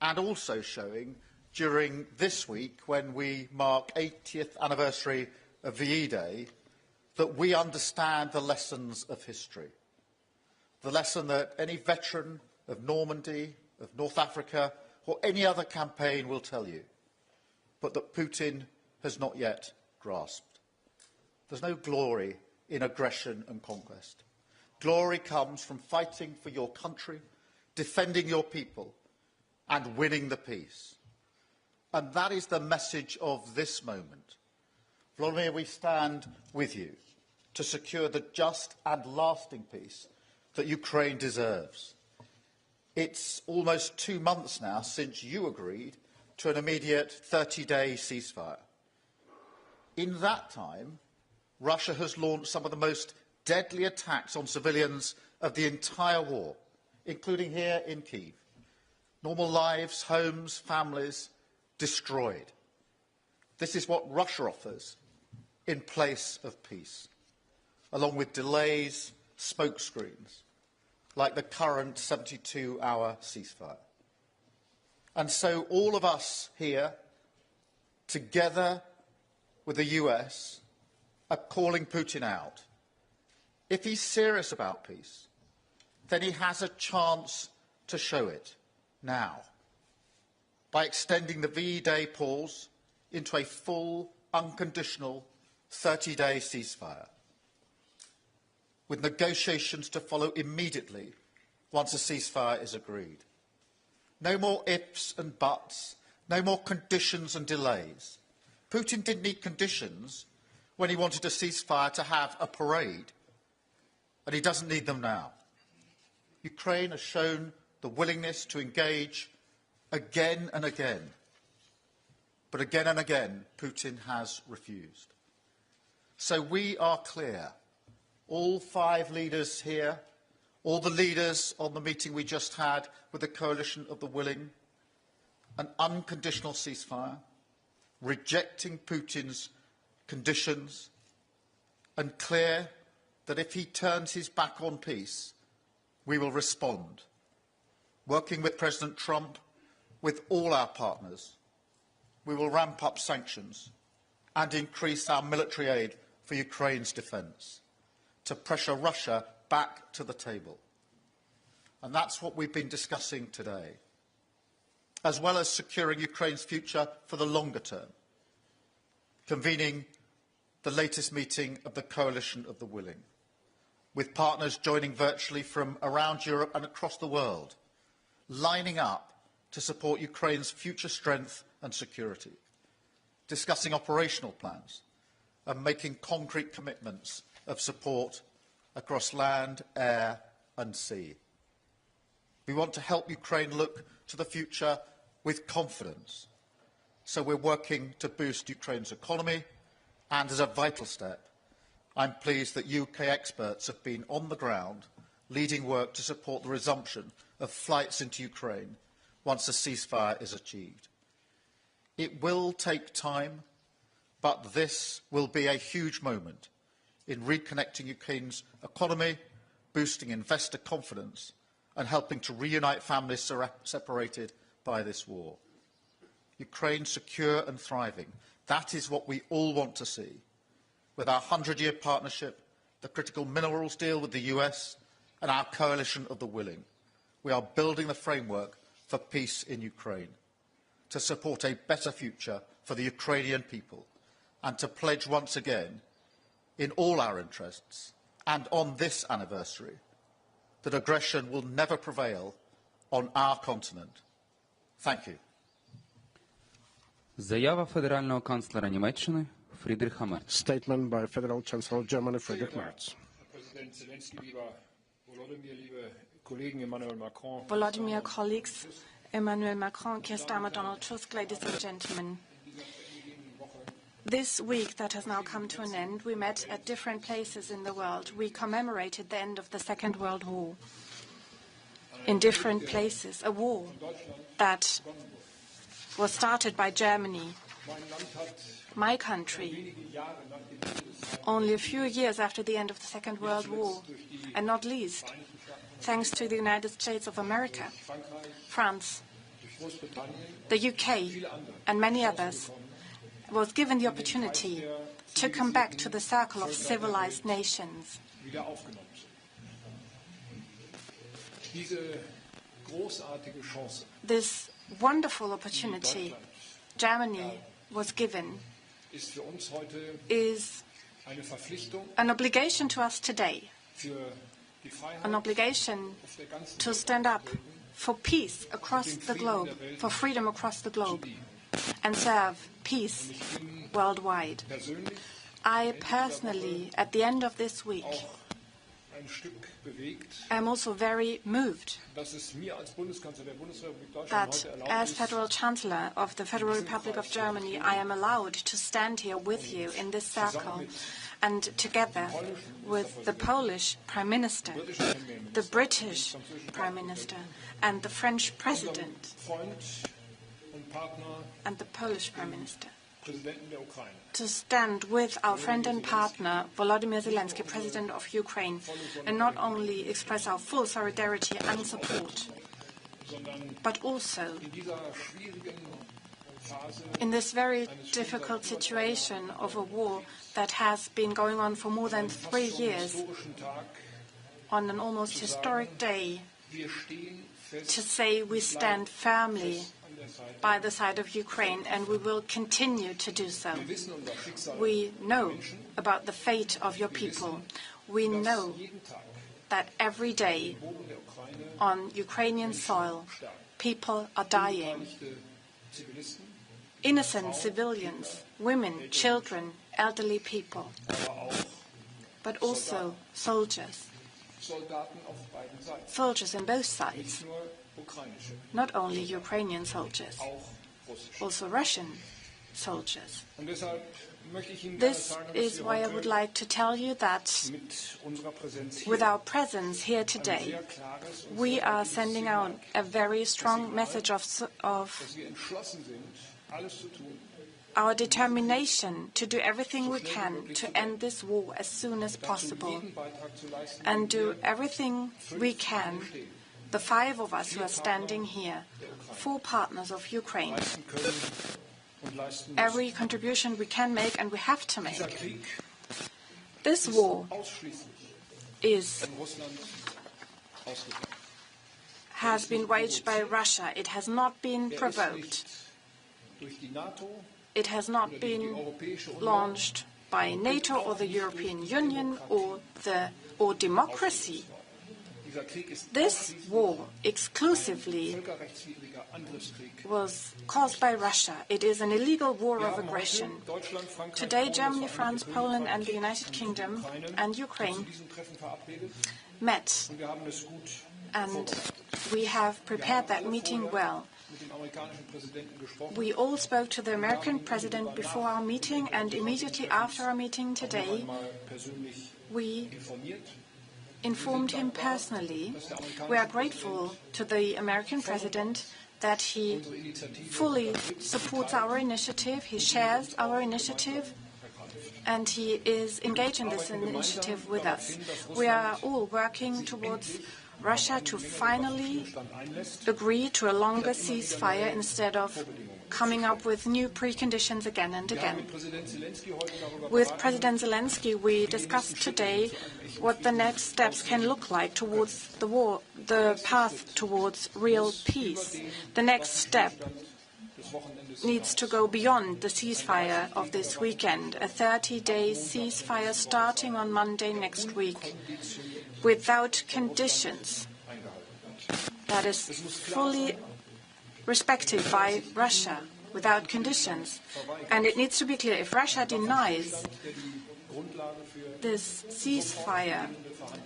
and also showing, during this week, when we mark 80th anniversary of VE Day, that we understand the lessons of history. The lesson that any veteran of Normandy, of North Africa, or any other campaign will tell you, but that Putin has not yet grasped. There's no glory in aggression and conquest. Glory comes from fighting for your country, defending your people, and winning the peace. And that is the message of this moment. Volodymyr, we stand with you to secure the just and lasting peace that Ukraine deserves. It's almost 2 months now since you agreed to an immediate 30-day ceasefire. In that time, Russia has launched some of the most deadly attacks on civilians of the entire war, including here in Kyiv. Normal lives, homes, families destroyed. This is what Russia offers in place of peace, along with delays, smokescreens, like the current 72-hour ceasefire. And so all of us here, together with the US, are calling Putin out. If he's serious about peace, then he has a chance to show it now, by extending the VE Day pause into a full, unconditional 30-day ceasefire, with negotiations to follow immediately once a ceasefire is agreed. No more ifs and buts, no more conditions and delays. Putin didn't need conditions when he wanted a ceasefire to have a parade, and he doesn't need them now. Ukraine has shown the willingness to engage again and again, but again and again, Putin has refused. So we are clear, all 5 leaders here, all the leaders on the meeting we just had with the Coalition of the Willing, an unconditional ceasefire, rejecting Putin's conditions, and clear that if he turns his back on peace, we will respond, working with President Trump, with all our partners. We will ramp up sanctions and increase our military aid for Ukraine's defence to pressure Russia back to the table. And that's what we've been discussing today, as well as securing Ukraine's future for the longer term, convening the latest meeting of the Coalition of the Willing, with partners joining virtually from around Europe and across the world, lining up to support Ukraine's future strength and security, discussing operational plans and making concrete commitments of support across land, air and sea. We want to help Ukraine look to the future with confidence. So we're working to boost Ukraine's economy, and as a vital step, I'm pleased that UK experts have been on the ground leading work to support the resumption of flights into Ukraine once a ceasefire is achieved. It will take time, but this will be a huge moment in reconnecting Ukraine's economy, boosting investor confidence, and helping to reunite families separated by this war. Ukraine secure and thriving. That is what we all want to see. With our 100-year partnership, the critical minerals deal with the US, and our coalition of the willing, we are building the framework for peace in Ukraine, to support a better future for the Ukrainian people, and to pledge once again, in all our interests, and on this anniversary, that aggression will never prevail on our continent. Thank you. Заява федерального канцлера Німеччини Фрідріха Мерца. Statement by Federal Chancellor of Germany Friedrich Merz. Volodymyr, colleagues, Emmanuel Macron, Keir Starmer, Donald Tusk, ladies and gentlemen. This week that has now come to an end, we met at different places in the world. We commemorated the end of the Second World War in different places, a war that was started by Germany, my country, only a few years after the end of the Second World War, and not least, thanks to the United States of America, France, the UK, and many others, was given the opportunity to come back to the circle of civilized nations. This wonderful opportunity Germany was given is an obligation to us today, an obligation to stand up for peace across the globe, for freedom across the globe, and serve peace worldwide. I personally, at the end of this week, am also very moved that as Federal Chancellor of the Federal Republic of Germany, I am allowed to stand here with you in this circle and together with the Polish Prime Minister, the British Prime Minister, and the French President, and the Polish Prime Minister, to stand with our friend and partner, Volodymyr Zelensky, President of Ukraine, and not only express our full solidarity and support, but also in this very difficult situation of a war that has been going on for more than 3 years, on an almost historic day, to say we stand firmly by the side of Ukraine, and we will continue to do so. We know about the fate of your people. We know that every day on Ukrainian soil, people are dying. Innocent civilians, women, children, elderly people, but also soldiers. Soldiers on both sides. Not only Ukrainian soldiers, also Russian soldiers. This is why I would like to tell you that with our presence here today, we are sending out a very strong message of our determination to do everything we can to end this war as soon as possible, and do everything we can, the 5 of us who are standing here, 4 partners of Ukraine, every contribution we can make and we have to make. This war has been waged by Russia. It has not been provoked. It has not been launched by NATO or the European Union or democracy. This war exclusively was caused by Russia. It is an illegal war of aggression. Today, Germany, France, Poland, and the United Kingdom and Ukraine met, and we have prepared that meeting well. We all spoke to the American president before our meeting, and immediately after our meeting today, we informed him personally. We are grateful to the American president that he fully supports our initiative, he shares our initiative, and he is engaged in this initiative with us. We are all working towards Russia to finally agree to a longer ceasefire instead of coming up with new preconditions again and again. With President Zelensky, we discussed today what the next steps can look like towards the war, the path towards real peace. The next step needs to go beyond the ceasefire of this weekend, a 30-day ceasefire starting on Monday next week, without conditions, that is fully respected by Russia, without conditions. And it needs to be clear, if Russia denies this ceasefire,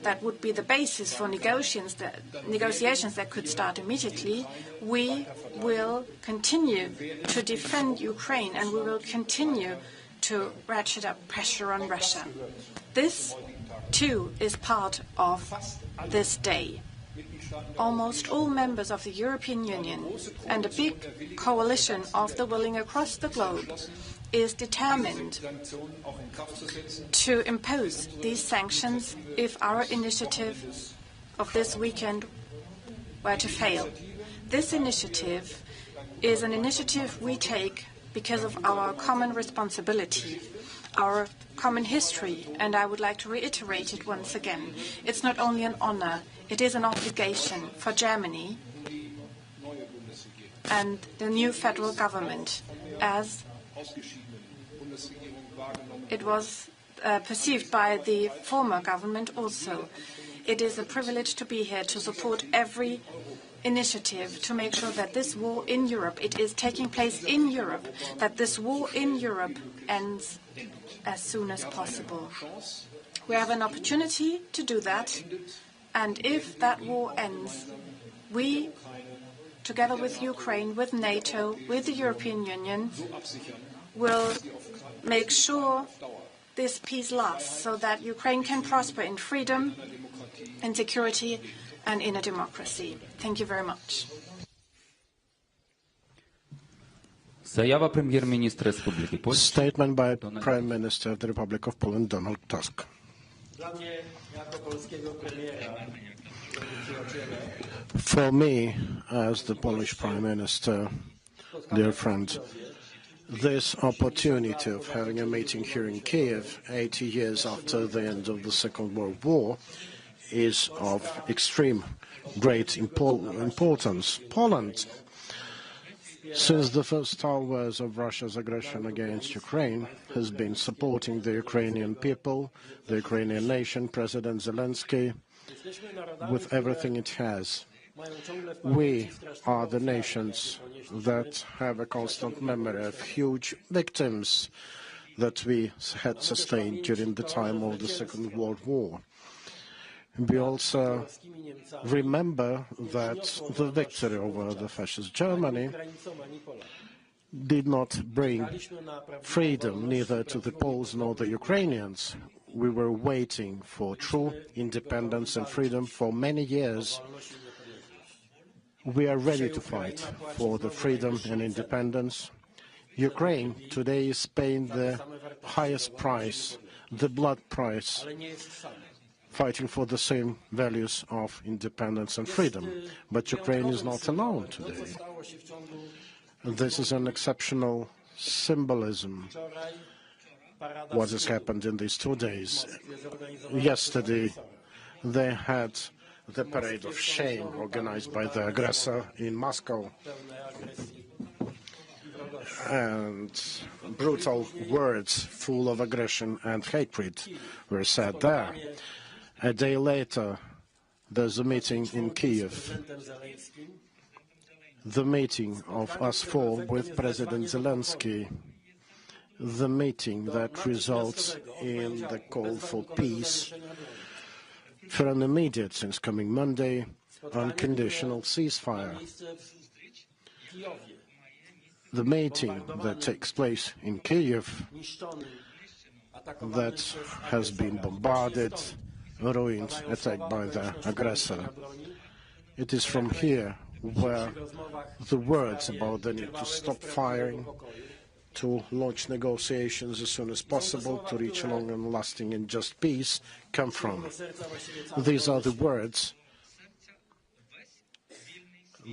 that would be the basis for negotiations that could start immediately, we will continue to defend Ukraine and we will continue to ratchet up pressure on Russia. This, too, is part of this day. Almost all members of the European Union and a big coalition of the willing across the globe is determined to impose these sanctions if our initiative of this weekend were to fail. This initiative is an initiative we take because of our common responsibility, our common history, and I would like to reiterate it once again. It's not only an honor, it is an obligation for Germany and the new federal government, as it was perceived by the former government also. It is a privilege to be here to support every initiative to make sure that this war in Europe, it is taking place in Europe, that this war in Europe ends as soon as possible. We have an opportunity to do that, and if that war ends, we, together with Ukraine, with NATO, with the European Union, will make sure this peace lasts so that Ukraine can prosper in freedom, in security, and in a democracy. Thank you very much. Заява прем'єр-міністра Республіки Польща. Statement by Prime Minister of the Republic of Poland, Donald Tusk. For me, as the Polish Prime Minister, dear friend, this opportunity of having a meeting here in Kiev 80 years after the end of the Second World War is of extreme great importance. Poland, since the first hours of Russia's aggression against Ukraine, has been supporting the Ukrainian people, the Ukrainian nation, President Zelensky, with everything it has. We are the nations that have a constant memory of huge victims that we had sustained during the time of the Second World War. We also remember that the victory over the fascist Germany did not bring freedom neither to the Poles nor the Ukrainians. We were waiting for true independence and freedom for many years. We are ready to fight for the freedom and independence. Ukraine today is paying the highest price, the blood price, fighting for the same values of independence and freedom. But Ukraine is not alone today. This is an exceptional symbolism, what has happened in these 2 days. Yesterday, they had the parade of shame organized by the aggressor in Moscow. And brutal words full of aggression and hatred were said there. A day later, there's a meeting in Kiev. The meeting of us four with President Zelensky. The meeting that results in the call for peace, for an immediate, since coming Monday, unconditional ceasefire. The meeting that takes place in Kiev, that has been bombarded, ruined, attacked by the aggressor. It is from here where the words about the need to stop firing, to launch negotiations as soon as possible, to reach a long and lasting and just peace come from. These are the words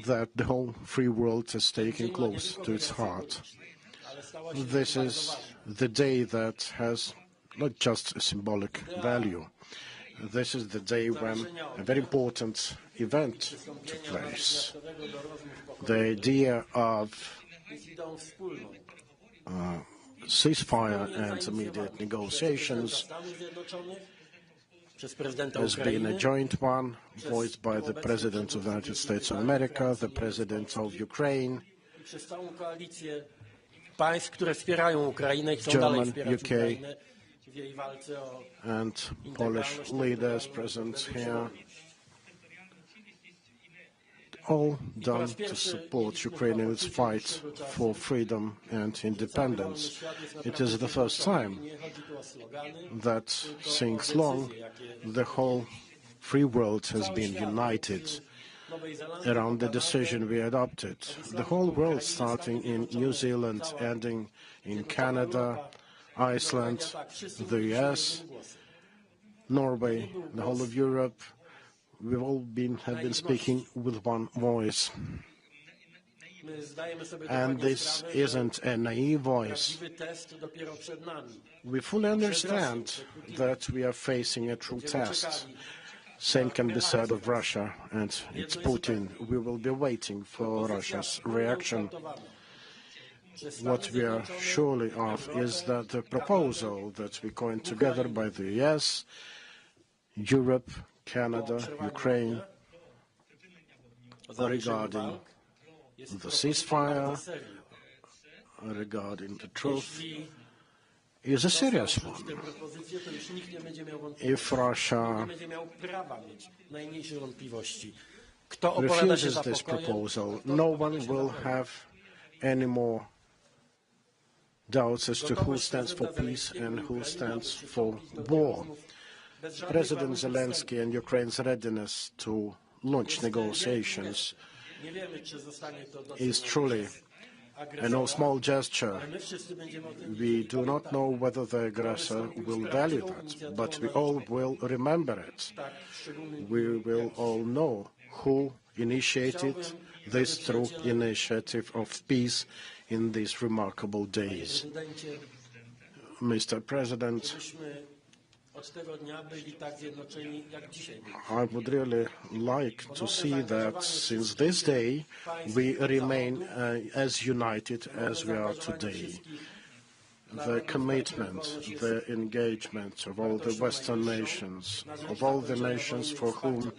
that the whole free world has taken close to its heart. This is the day that has not just a symbolic value. This is the day when a very important event took place. The idea of ceasefire and immediate negotiations has been a joint one, voiced by the President of the United States of America, the President of Ukraine, German, UK, and Polish leaders present here, all done to support Ukraine in its fight for freedom and independence. It is the first time that since long the whole free world has been united around the decision we adopted. The whole world, starting in New Zealand, ending in Canada, Iceland, the US, Norway, the whole of Europe, we've all have been speaking with one voice. And this isn't a naive voice. We fully understand that we are facing a true test. Same can be said of Russia and its Putin. We will be waiting for Russia's reaction. What we are surely of is that the proposal that we coined together by the US, Europe, Canada, Ukraine, regarding the ceasefire, regarding the truth, is a serious one. If Russia refuses this proposal, no one will have any more doubts as to who stands for peace and who stands for war. President Zelensky and Ukraine's readiness to launch negotiations is truly a no small gesture. We do not know whether the aggressor will value that, but we all will remember it. We will all know who initiated this true initiative of peace in these remarkable days. Mr. President, I would really like to see that since this day we remain as united as we are today. The commitment, the engagement of all the Western nations, of all the nations for whom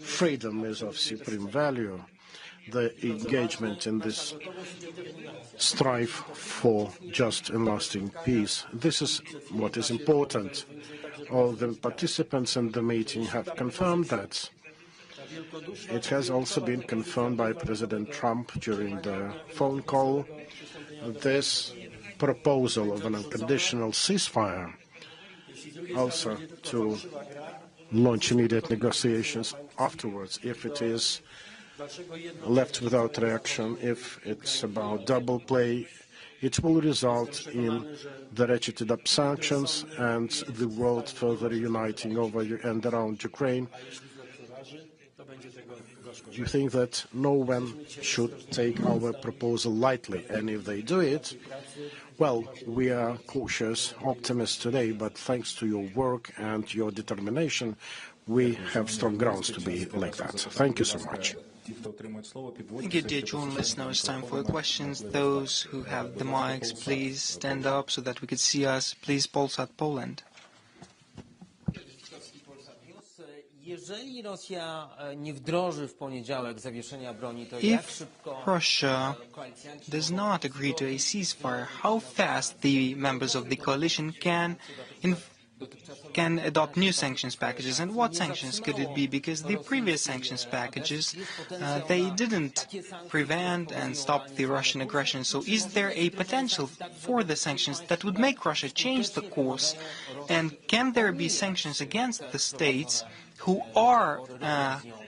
freedom is of supreme value, the engagement in this strive for just and lasting peace. This is what is important. All the participants in the meeting have confirmed that. It has also been confirmed by President Trump during the phone call. This proposal of an unconditional ceasefire, also to launch immediate negotiations afterwards, if it is left without reaction, if it's about double play, it will result in the ratcheted up sanctions and the world further uniting over and around Ukraine. You think that no one should take our proposal lightly, and if they do it, well, we are cautious optimists today, but thanks to your work and your determination, we have strong grounds to be like that. Thank you so much. Thank you, dear journalists. Now it's time for your questions. Those who have the mics, please stand up so that we could see us. Please, Polsat Poland. jeżeli Rosja nie wdroży w poniedziałek zawieszenia broni, to jak If szybko Russia does not agree to a ceasefire, how fast the members of the coalition can adopt new sanctions packages, and what sanctions could it be? Because the previous sanctions packages, they didn't prevent and stop the Russian aggression. So is there a potential for the sanctions that would make Russia change the course? And can there be sanctions against the states who are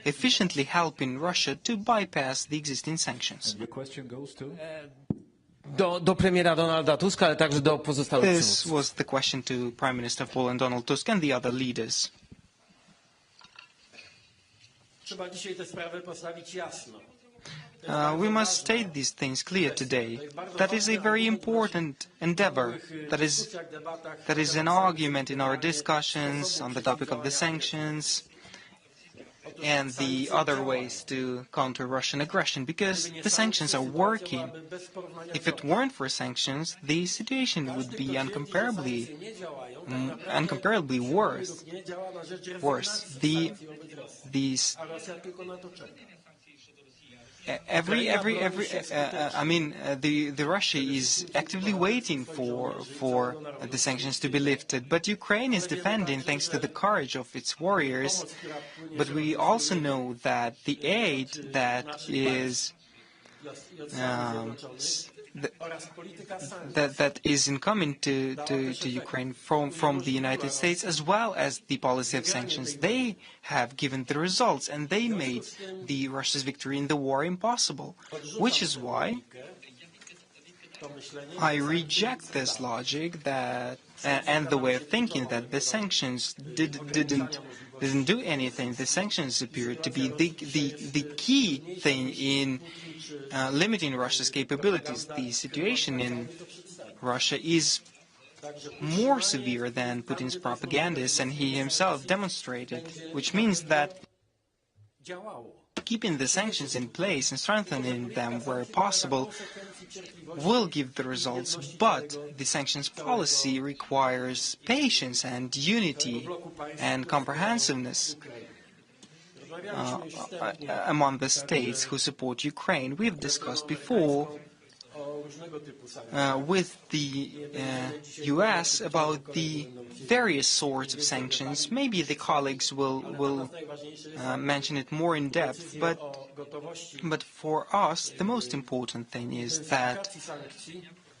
efficiently helping Russia to bypass the existing sanctions? Your question goes to? Do premiera Donalda Tuska, ale także do pozostałych This przywódców. was the question to Prime Minister Poland Donald Tusk and the other leaders. Trzeba dzisiaj te sprawy postawić jasno. We must state these things clear today. That is a very important endeavor. That is an argument in our discussions on the topic of the sanctions and the other ways to counter Russian aggression, because the sanctions are working. If it weren't for sanctions, the situation would be incomparably worse. The Russia is actively waiting for the sanctions to be lifted, but Ukraine is defending thanks to the courage of its warriors. But we also know that the aid that is that is incoming to Ukraine from the United States, as well as the policy of sanctions, they have given the results, and they made the Russia's victory in the war impossible, which is why I reject this logic that and the way of thinking that the sanctions didn't do anything. The sanctions appear to be the key thing in limiting Russia's capabilities. The situation in Russia is more severe than Putin's propagandists and he himself demonstrated, which means that keeping the sanctions in place and strengthening them where possible will give the results, but the sanctions policy requires patience and unity and comprehensiveness among the states who support Ukraine. We've discussed before with the US about the various sorts of sanctions. Maybe the colleagues will mention it more in depth, but for us the most important thing is that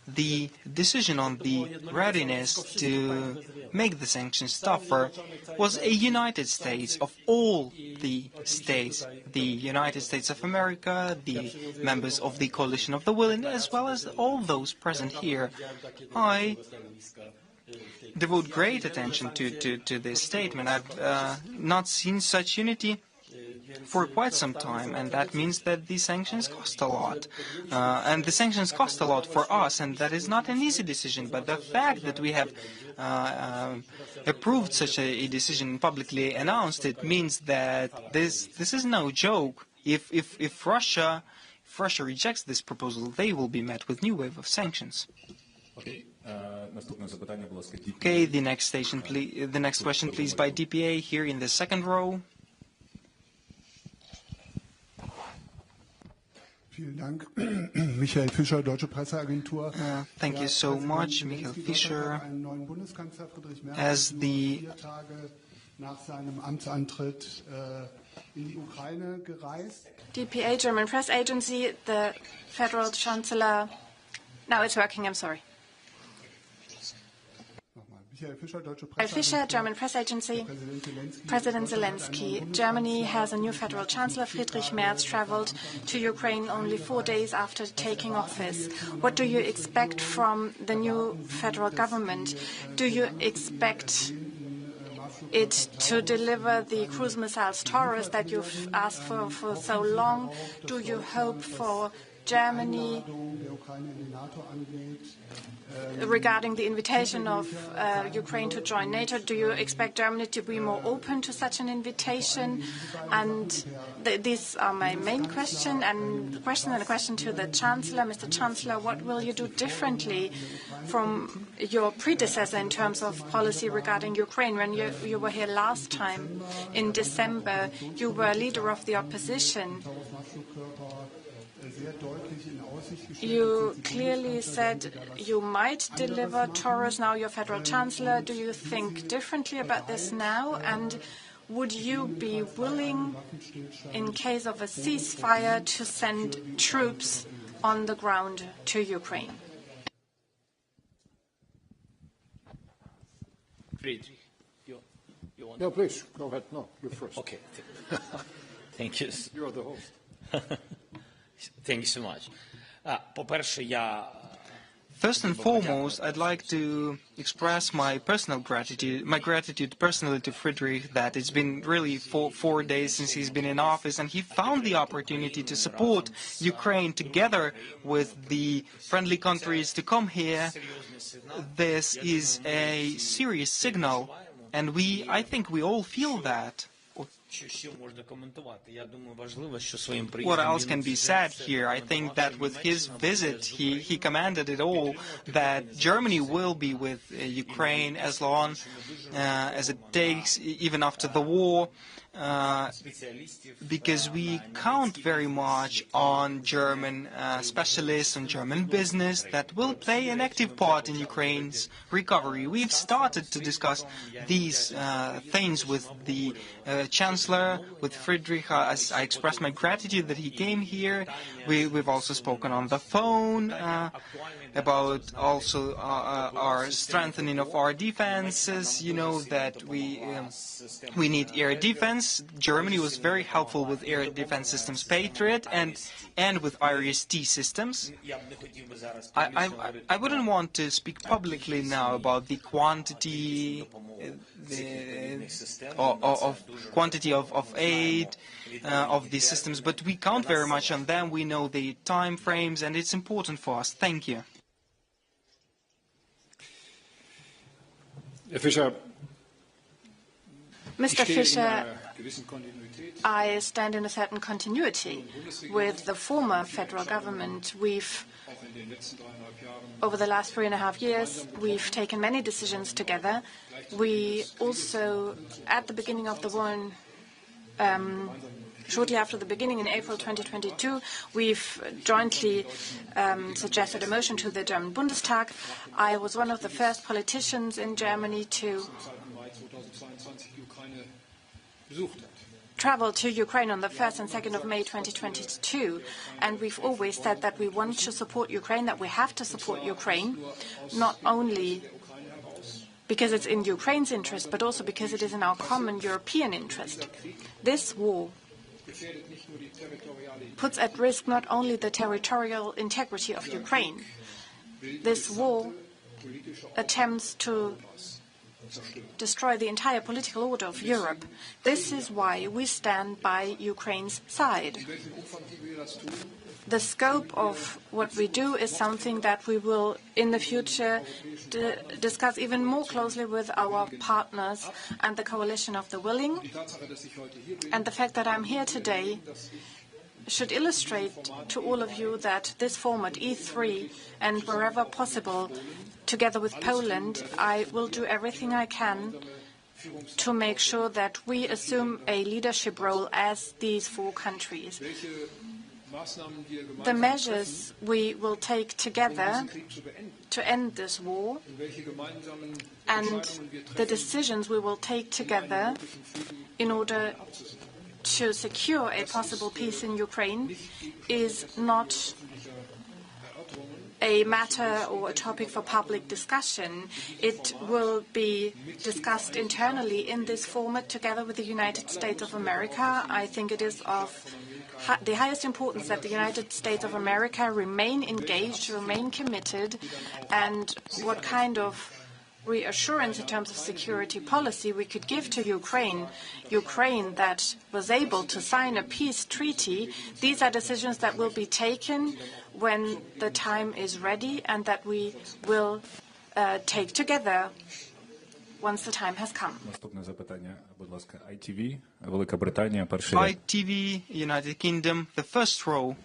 the decision on the readiness to make the sanctions tougher was a United States of all the states, the United States of America, the members of the Coalition of the Willing, as well as all those present here. I devote great attention to this statement. I've not seen such unity for quite some time, and that means that the sanctions cost a lot. And the sanctions cost a lot for us, and that is not an easy decision. But the fact that we have approved such a decision and publicly announced it means that this is no joke. If Russia rejects this proposal, they will be met with new wave of sanctions. Okay, the next question, please, by DPA here in the second row. Vielen Dank. Michael Fischer, Deutsche Presseagentur. Thank you so much, Michael Fischer. As the nach seinem Amtsantritt in die Ukraine gereist. DPA, German press agency, the Federal Chancellor. Now it's working, I'm sorry. Michael Fischer, German press agency. President Zelensky. Germany has a new federal chancellor. Friedrich Merz traveled to Ukraine only 4 days after taking office. What do you expect from the new federal government? Do you expect it to deliver the cruise missiles Taurus that you've asked for so long? Do you hope for Germany regarding the invitation of Ukraine to join NATO? Do you expect Germany to be more open to such an invitation? And these are my main question. And a question to the Chancellor. Mr. Chancellor, what will you do differently from your predecessor in terms of policy regarding Ukraine? When you were here last time in December, you were leader of the opposition. You clearly said you might deliver Taurus. Now you're Federal Chancellor. Do you think differently about this now? And would you be willing, in case of a ceasefire, to send troops on the ground to Ukraine? No, please, go ahead. No, you first. Okay. Thank you. You're the host. Thank you so much. First and foremost, I'd like to express my gratitude personally to Friedrich, that it's been really 4 days since he's been in office, and he found the opportunity to support Ukraine together with the friendly countries to come here. This is a serious signal, and I think we all feel that. What else can be said here? I think that with his visit, he commanded it all, that Germany will be with Ukraine as long as it takes, even after the war, because we count very much on German specialists and German business that will play an active part in Ukraine's recovery. We've started to discuss these things with the Chancellor, with Friedrich. As I expressed my gratitude that he came here. We've also spoken on the phone about also our strengthening of our defenses. You know that we need air defense. Germany was very helpful with air defense systems Patriot and with IRIS-T systems. I wouldn't want to speak publicly now about the quantity of aid of these systems, but we count very much on them. We know the time frames, and it's important for us. Thank you. Mr. Fischer, I stand in a certain continuity with the former federal government. Over the last 3.5 years, we've taken many decisions together. We also, at the beginning of the war, shortly after the beginning in April 2022, we've jointly suggested a motion to the German Bundestag. I was one of the first politicians in Germany to travel to Ukraine on the 1st and 2nd of May 2022, and we've always said that we want to support Ukraine, that we have to support Ukraine, not only because it's in Ukraine's interest, but also because it is in our common European interest. This war puts at risk not only the territorial integrity of Ukraine. This war attempts to destroy the entire political order of Europe. This is why we stand by Ukraine's side. The scope of what we do is something that we will, in the future, discuss even more closely with our partners and the Coalition of the Willing. And the fact that I'm here today should illustrate to all of you that this format, E3, and wherever possible, together with Poland, I will do everything I can to make sure that we assume a leadership role as these 4 countries. The measures we will take together to end this war and the decisions we will take together in order to secure a possible peace in Ukraine is not a matter or a topic for public discussion. It will be discussed internally in this format together with the United States of America. I think it is of the highest importance that the United States of America remain engaged, remain committed, and what kind of reassurance in terms of security policy we could give to Ukraine, Ukraine that was able to sign a peace treaty, these are decisions that will be taken when the time is ready and that we will take together once the time has come. Наступне запитання, будь ласка, ITV, Велика Британія, перший ряд. ITV, United Kingdom, the first row.